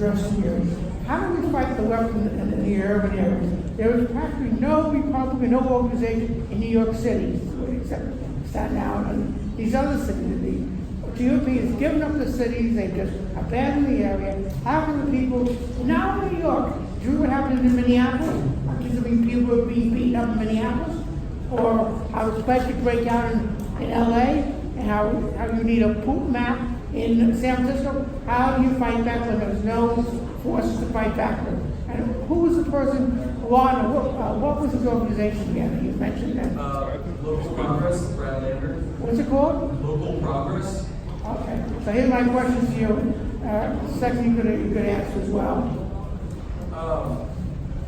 addressed here. How do we fight the left in the urban areas? There is practically no Republican, no organization in New York City, except Staten Island and these other cities. The GOP has given up the cities, they've just abandoned the area. How can the people, now in New York, do you know what happened in Minneapolis? People were being beaten up in Minneapolis? Or how the spike could break out in LA? And how you need a poop map in San Francisco? How do you fight back when there's no forces to fight back with? And who was the person, what was his organization again? You mentioned that. Local Progress, Brad Lambert. What's it called? Local Progress. Okay, so here's my question to you. Sexton, you could answer as well.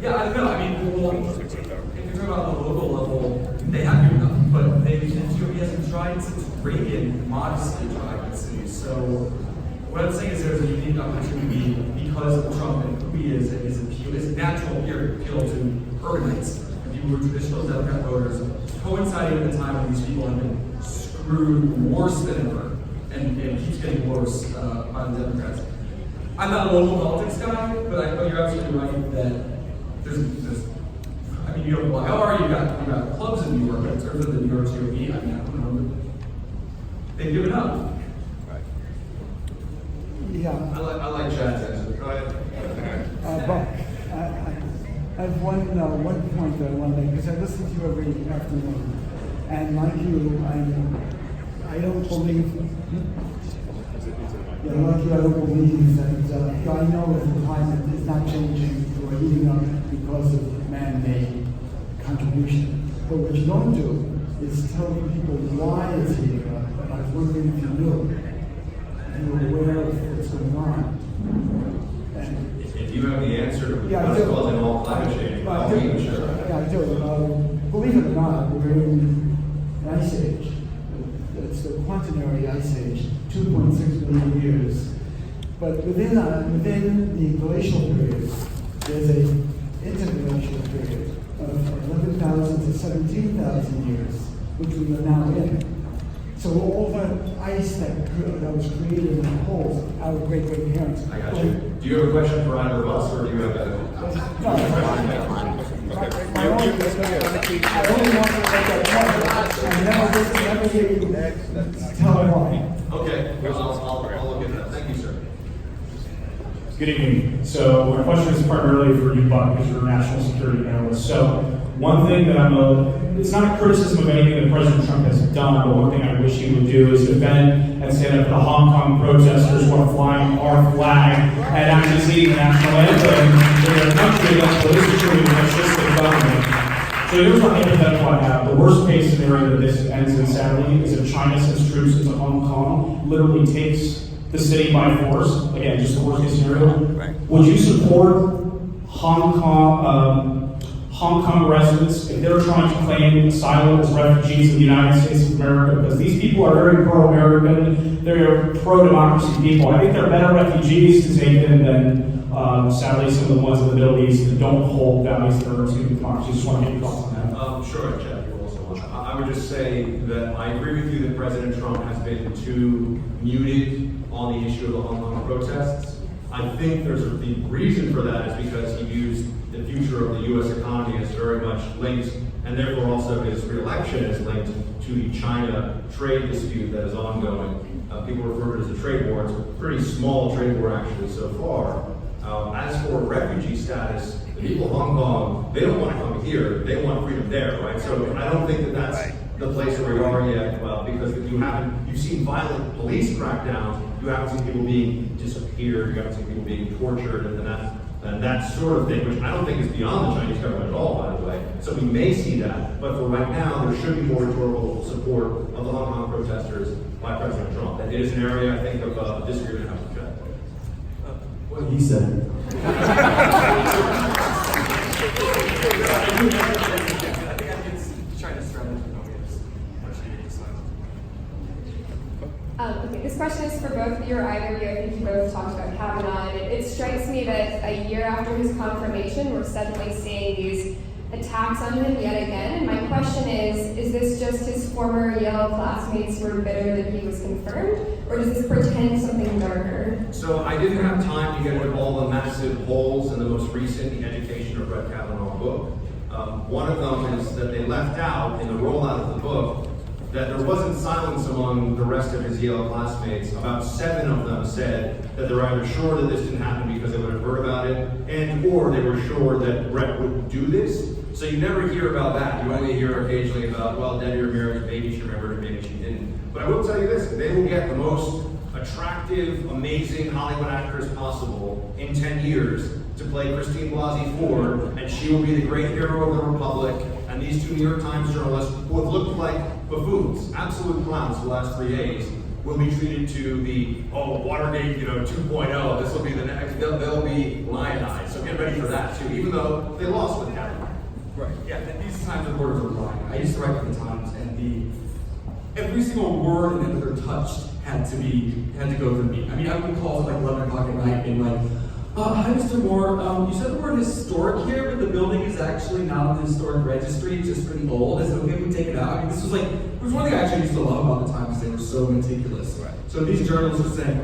Yeah, I don't know. I mean, well, if you're talking about the local level, they have given up, but the GOP hasn't tried since Reagan modestly tried in cities. So what I'm saying is there's a unique opportunity because of Trump and who he is and his natural appeal to urbanites and people who are traditional Democrat voters, coinciding at the time when these people have been screwed worse than ever and keeps getting worse by the Democrats. I'm not a local politics guy, but you're absolutely right that there's I mean, you know, well, how are you? You got clubs in New York, but in terms of the New York GOP, I mean, I don't know. They've given up. Right. Yeah. I like Chad's answer. Go ahead. But I have one point that I want to make, because I listen to you every afternoon, and like you, I don't believe. Yeah, like you, I don't believe that. I know that the climate is not changing or heating up because of man-made contribution. But what you don't do is tell people why it's heating up. And I was wondering if you knew, if you were aware of what's going on. And If you have the answer, yeah, what's causing all climate change, I'll be sure. Yeah, I do. Believe it or not, we're in an ice age. It's the quaternary ice age, 2.6 million years. But within the glacial period, there's an interglacial period of 11,000 to 17,000 years, which we are now in. So all the ice that was created in the poles, our great-great-parents. I got you. Do you have a question for either of us, or do you have a... No, I only want to make that point. I never hear you tell why. Okay, I'll look at that. Thank you, sir. Good evening. So my question is primarily for you, Buck, because you're a national security analyst. So one thing that it's not a criticism of anything that President Trump has done, but one thing I wish he would do is defend and stand up for the Hong Kong protesters who are flying our flag and actually singing the national anthem in their country against police security and fascistic government. So here's what hypothetical I have. The worst case scenario that this ends in, sadly, is if China sends troops into Hong Kong, literally takes the city by force. Again, just the worst case scenario. Right. Would you support Hong Kong residents if they're trying to claim asylum as refugees in the United States of America? Because these people are very pro-American, they're pro-democracy people. I think they're better refugees to take in than, sadly, some of the ones in the Middle East that don't hold values that are to democracy. Just want to get your thoughts on that. Sure, Chad, you're also on. I would just say that I agree with you that President Trump has been too muted on the issue of the Hong Kong protests. I think there's the reason for that is because he views the future of the U.S. economy as very much linked, and therefore also his re-election is linked to the China trade dispute that is ongoing. People refer to it as a trade war. It's a pretty small trade war actually so far. As for refugee status, the people of Hong Kong, they don't want to come here, they want freedom there, right? So I don't think that that's the place where we are yet, because you've seen violent police crackdowns, you haven't seen people being disappeared, you haven't seen people being tortured, and that sort of thing, which I don't think is beyond the Chinese government at all, by the way. So we may see that, but for right now, there should be more rhetorical support of the Hong Kong protesters by President Trump. And it is an area, I think, of disagreement with Chad. What he said. Okay, this question is for both of you or either of you. I think you both talked about Kavanaugh. And it strikes me that a year after his confirmation, we're suddenly seeing these attacks on him yet again. And my question is this just his former Yale classmates were bitter that he was confirmed, or does this portend something darker? So I didn't have time to get into all the massive holes in the most recent The Education of Brett Kavanaugh book. One of them is that they left out in the rollout of the book that there wasn't silence among the rest of his Yale classmates. About 7 of them said that they're either sure that this didn't happen because they would have heard about it, and or they were sure that Brett would do this. So you never hear about that. You only hear occasionally about, well, Debbie Ramirez, maybe she remembered it, maybe she didn't. But I will tell you this, they will get the most attractive, amazing Hollywood actress possible in 10 years to play Christine Blasey Ford, and she will be the great hero of the Republic, and these 2 New York Times journalists who have looked like buffoons, absolute clowns for the last 3 days, will be treated to the, Watergate, 2.0, this will be the next, they'll be lionized, so get ready for that too, even though they lost with Kavanaugh. Right, yeah, these Times reporters are lying. I used to write for the Times, and every single word and every other touched had to go through me. I mean, I would call it like 11 o'clock at night and like, hi, Mr. Moore. You said the word historic here, but the building is actually not on the historic registry. It's just pretty old. Is it okay if we take it out? I mean, this was one thing I actually used to love about the Times. They were so meticulous. Right. So these journalists are saying,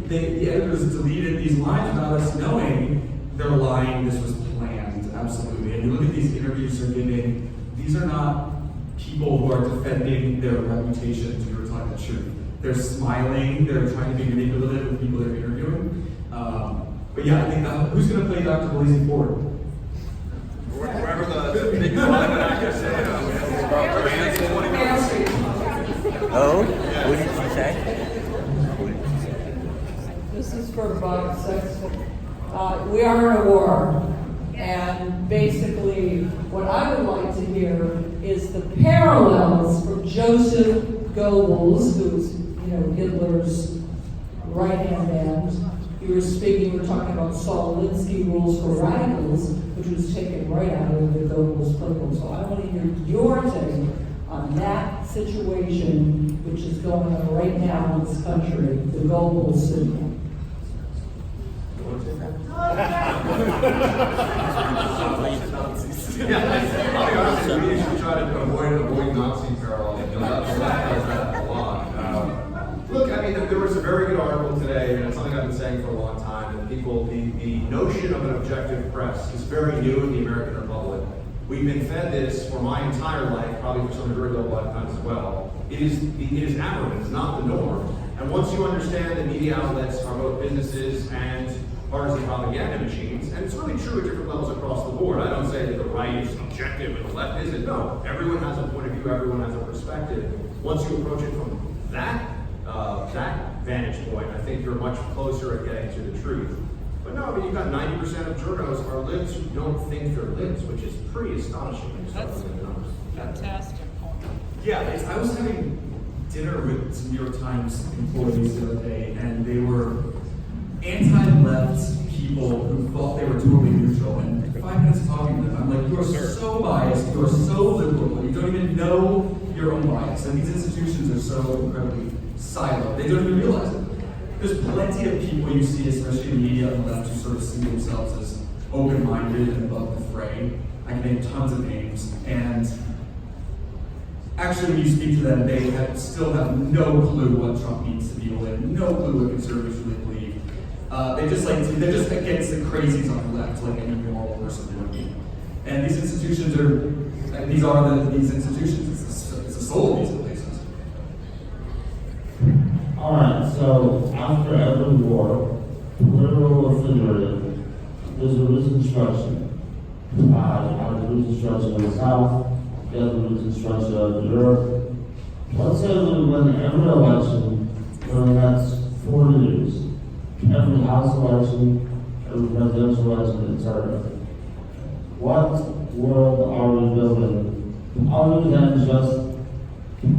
the editors deleted these lines without us knowing. They're lying. This was planned, absolutely. And you look at these interviews they're giving. These are not people who are defending their reputations who are telling the truth. They're smiling. They're trying to be manipulative with people they're interviewing. But yeah, I think who's going to play Dr. Blasey Ford? Whoever the big Hollywood actor said. Oh, what did she say? This is for Bob Sexton. We are in a war, and basically what I would like to hear is the parallels from Joseph Goebbels, who's Hitler's right-hand man. You were talking about Saul Alinsky rules for radicals, which was taken right out of the Goebbels playbook. So I want to hear your take on that situation, which is going on right now in this country, the Goebbels syndrome. I'll be honest with you, we should try to avoid Nazi parallels. That a lot. Look, I mean, there was a very good article today, and it's something I've been saying for a long time, that the notion of an objective press is very new in the American Republic. We've been fed this for my entire life, probably for some of your adult lifetimes as well. It is aberrant, it's not the norm. And once you understand that media outlets are both businesses and partisan propaganda machines, and it's really true at different levels across the board. I don't say that the right is objective and the left isn't. No, everyone has a point of view, everyone has a perspective. Once you approach it from that vantage point, I think you're much closer at getting to the truth. But no, I mean, you've got 90% of journalists are libs who don't think they're libs, which is pretty astonishing when you start looking at the numbers. Fantastic. Yeah, I was having dinner with some New York Times employees the other day, and they were anti-left people who thought they were totally neutral. And 5 minutes talking to them, I'm like, you are so biased, you are so liberal, you don't even know your own bias. And these institutions are so incredibly siloed, they don't even realize it. There's plenty of people you see, especially in the media on the left, who sort of see themselves as open-minded and above the fray. I can name tons of names, and actually when you speak to them, they still have no clue what Trump means to deal with, no clue what conservatives really believe. They're just against the crazies on the left, like any moral person would be. And these institutions these institutions. It's the soul of these places. Alright, so after every war, literal or figurative, there's a reconstruction. You have the reconstruction of the South, you have the reconstruction of Europe. Let's say we win every election for the next 4 years. Every House election, every presidential election, etc. What world are we building? Other than just,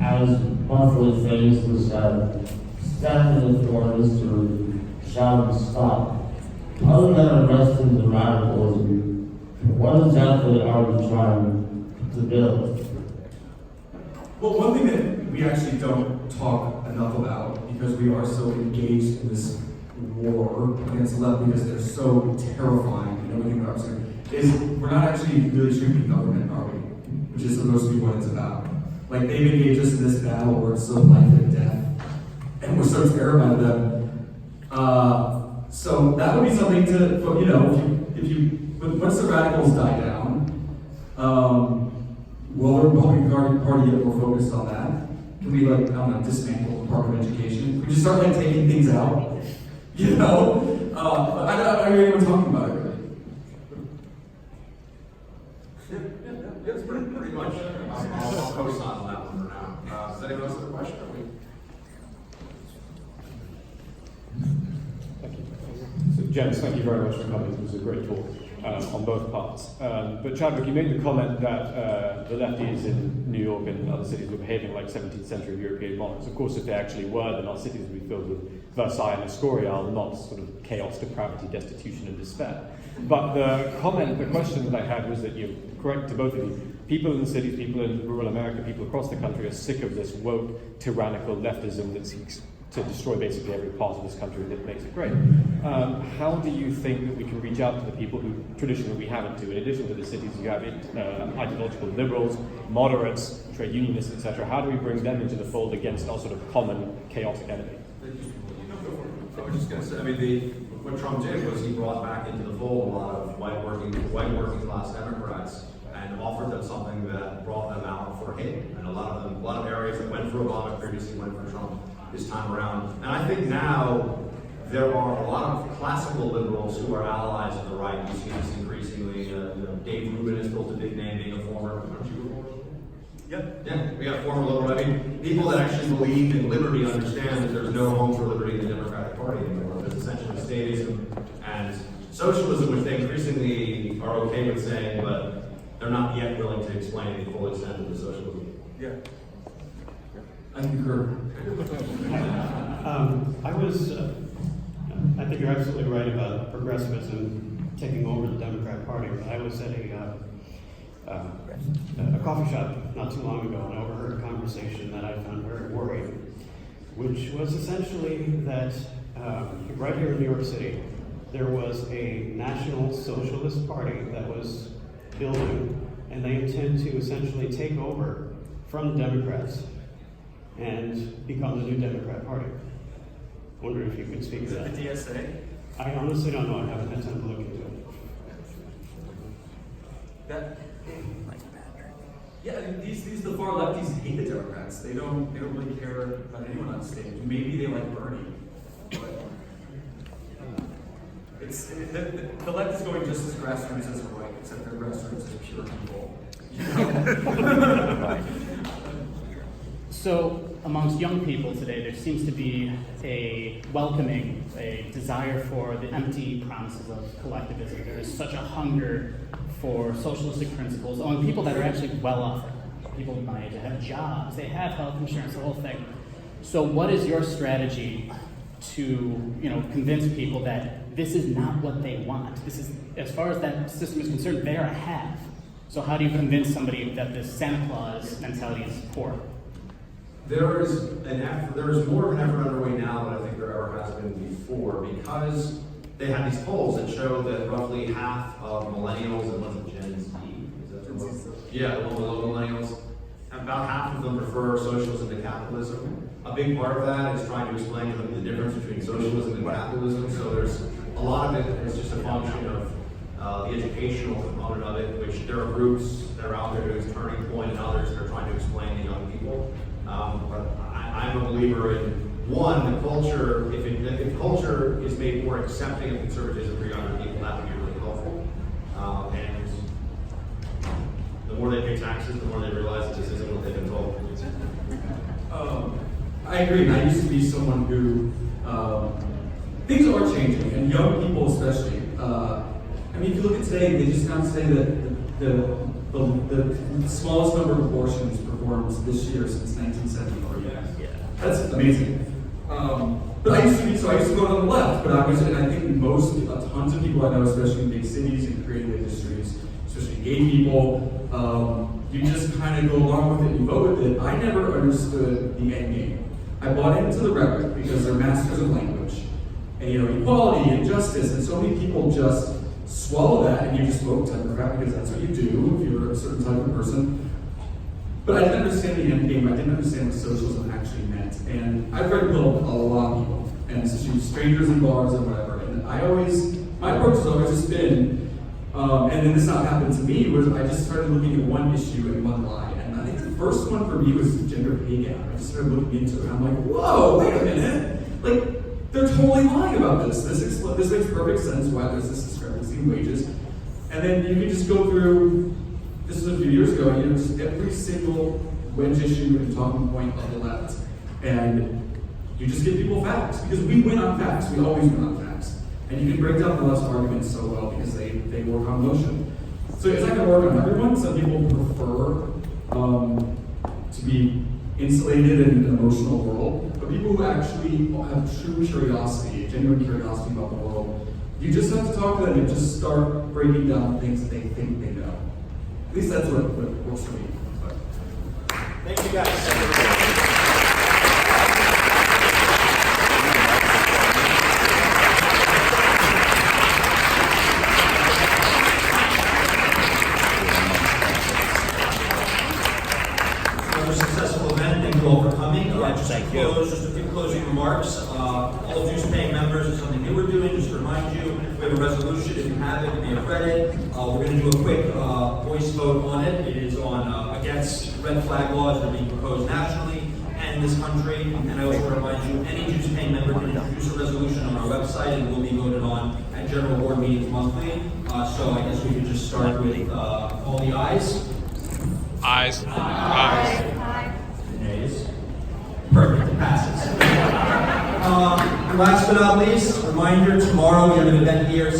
as monthly faces said, standing for history, shouting stop. Other than arresting the radicalism, what exactly are we trying to build? Well, one thing that we actually don't talk enough about, because we are so engaged in this war against the left, because they're so terrifying and everything we're saying, is we're not actually really shrinking government, are we? Which is supposed to be what it's about. Like, they've engaged us in this battle where it's so life and death, and we're so terrified of them. So that would be something to, you know, but once the radicals die down, will the Republican Party get more focused on that? Can we, like, I don't know, dismantle the Department of Education? Can we just start, like, taking things out? You know? I don't hear anyone talking about it, really. Yes, pretty much. I'll co-sign on that one for now. Does anyone else have a question? So, gents, thank you very much for coming. It was a great talk on both parts. But Chadwick, you made the comment that the lefties in New York and other cities were behaving like 17th century European monarchs. Of course, if they actually were, then our cities would be filled with Versailles and Escorial, not sort of chaos, depravity, destitution, and despair. But the question that I had was that you're correct to both of you. People in the cities, people in rural America, people across the country are sick of this woke, tyrannical leftism that seeks to destroy basically every part of this country that makes it great. How do you think that we can reach out to the people who traditionally we haven't to? In addition to the cities, you have ideological liberals, moderates, trade unionists, etc. How do we bring them into the fold against our sort of common chaotic enemy? I was just going to say, I mean, what Trump did was he brought back into the fold a lot of white working class Democrats and offered them something that brought them out for him. And a lot of areas that went for Obama previously went for Trump this time around. And I think now there are a lot of classical liberals who are allies of the right. You see this increasingly. Dave Rubin has built a big name being a former. Aren't you a former? Yeah, we got former liberal. I mean, people that actually believe in liberty understand that there's no home for liberty in the Democratic Party anymore. There's essentially statism and socialism, which they increasingly are okay with saying, but they're not yet willing to explain the full extent of the socialism. Yeah. I concur. I think you're absolutely right about progressivism taking over the Democrat Party. I was at a coffee shop not too long ago and overheard a conversation that I found very worrying, which was essentially that right here in New York City, there was a National Socialist Party that was building, and they intend to essentially take over from the Democrats and become the new Democrat Party. I wonder if you could speak to that. The DSA? I honestly don't know. I haven't had time to look into it. These the far lefties hate the Democrats. They don't really care about anyone on stage. Maybe they like Bernie, but the left is going just as grassroots as the right, except their grassroots is pure people. You know? So, amongst young people today, there seems to be a welcoming, a desire for the empty promises of collectivism. There is such a hunger for socialistic principles among people that are actually well off. People my age have jobs, they have health insurance, the whole thing. So, what is your strategy to, convince people that this is not what they want? This is, as far as that system is concerned, they are a have. So, how do you convince somebody that this Santa Claus mentality is poor? There is more of an effort underway now than I think there ever has been before, because they had these polls that show that roughly half of millennials and what's it, Gen Z? Is that the one? Yeah, the one below millennials. About half of them prefer socialism to capitalism. A big part of that is trying to explain to them the difference between socialism and capitalism. So there's a lot of it is just a function of the educational component of it, which there are groups that are out there doing Turning Point and others that are trying to explain to young people. But I'm a believer in, one, the culture, if culture is made more accepting of conservatism for younger people, that would be really helpful. And the more they pay taxes, the more they realize that this isn't what they've been told. I agree. I used to be someone who, things are changing, and young people especially. If you look at today, they just not say that the smallest number of abortions performed this year since 1973. Yeah. That's amazing. But I used to go on the left, but and I think tons of people I know, especially in big cities and creative industries, especially gay people, you just kind of go along with it, you vote with it. I never understood the end game. I bought into the rhetoric because they're masters of language, and equality and justice, and so many people just swallow that and you just vote Democrat because that's what you do if you're a certain type of person. But I didn't understand the end game. I didn't understand what socialism actually meant. And I've read a lot of people, and especially strangers in bars and whatever. And my approach has always just been, and then this not happened to me, was I just started looking at one issue and one lie. And I think the first one for me was gender pay gap. I just started looking into it. And I'm like, whoa, wait a minute. Like, they're totally lying about this. This makes perfect sense why there's this discrepancy in wages. And then you can just go through, this was a few years ago, just every single wedge issue and talking point of the left. And you just give people facts, because we win on facts. We always win on facts. And you can break down the left's arguments so well because they work on emotion. So it's not going to work on everyone. Some people prefer to be insulated in an emotional world. But people who actually have true curiosity, genuine curiosity about the world, you just have to talk to them and just start breaking down things that they think they know. At least that's what works for me. But. Thank you guys. Successful event. Thank you all for coming. Thank you. Just a few closing remarks. All dues-paying members is something new we're doing. Just to remind you, we have a resolution. If you have it, be a credit. We're going to do a quick voice vote on it. It is on against red flag laws that are being proposed nationally and in this country. And I also want to remind you, any dues-paying member can introduce a resolution on our website and will be voted on at general board meetings monthly. So I guess we could just start with all the ayes. Ayes. Ayes. Nays. Perfect, it passes. Last but not least, reminder, tomorrow we have an event here,